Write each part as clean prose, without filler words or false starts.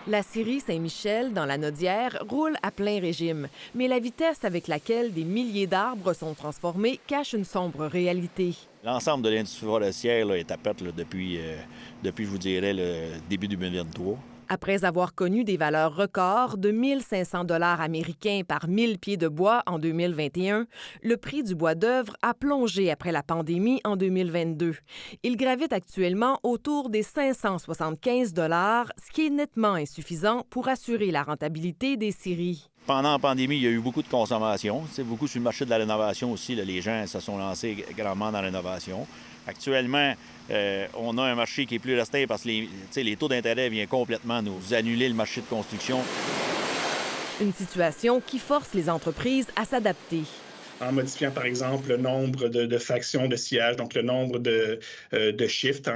La scierie Saint-Michel, dans la Nodière, roule à plein régime. Mais la vitesse avec laquelle des milliers d'arbres sont transformés cache une sombre réalité. L'ensemble de l'industrie forestière là, est à perte là, depuis, je vous dirais, le début 2023. Après avoir connu des valeurs records de 1 500 $ américains par 1000 pieds de bois en 2021, le prix du bois d'œuvre a plongé après la pandémie en 2022. Il gravite actuellement autour des 575 $, ce qui est nettement insuffisant pour assurer la rentabilité des scieries. Pendant la pandémie, il y a eu beaucoup de consommation. C'est beaucoup sur le marché de la rénovation aussi. Là, les gens se sont lancés grandement dans la rénovation. Actuellement, on a un marché qui est plus restreint parce que les taux d'intérêt viennent complètement nous annuler le marché de construction. Une situation qui force les entreprises à s'adapter. En modifiant, par exemple, le nombre de factions de sillage, donc le nombre de shifts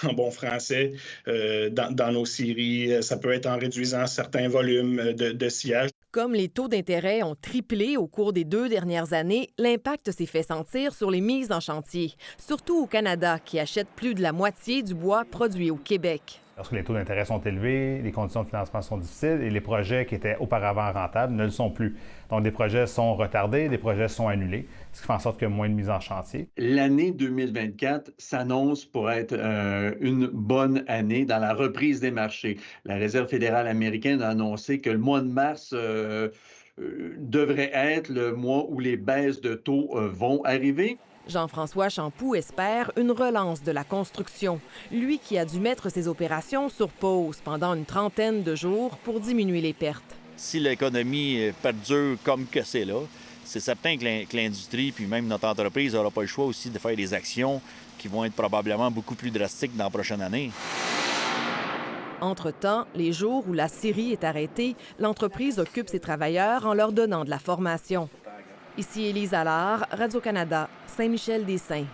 en bon français dans nos scieries. Ça peut être en réduisant certains volumes de sillage. Comme les taux d'intérêt ont triplé au cours des 2 dernières années, l'impact s'est fait sentir sur les mises en chantier, surtout au Canada, qui achète plus de la moitié du bois produit au Québec. Lorsque les taux d'intérêt sont élevés, les conditions de financement sont difficiles et les projets qui étaient auparavant rentables ne le sont plus. Donc, des projets sont retardés, des projets sont annulés, ce qui fait en sorte qu'il y a moins de mise en chantier. L'année 2024 s'annonce pour être une bonne année dans la reprise des marchés. La Réserve fédérale américaine a annoncé que le mois de mars devrait être le mois où les baisses de taux vont arriver. Jean-François Champoux espère une relance de la construction, lui qui a dû mettre ses opérations sur pause pendant une trentaine de jours pour diminuer les pertes. Si l'économie perdure comme que c'est là, c'est certain que l'industrie puis même notre entreprise n'aura pas le choix aussi de faire des actions qui vont être probablement beaucoup plus drastiques dans la prochaine année. Entre-temps, les jours où la scierie est arrêtée, l'entreprise occupe ses travailleurs en leur donnant de la formation. Ici Élise Allard, Radio-Canada, Saint-Michel-des-Saints.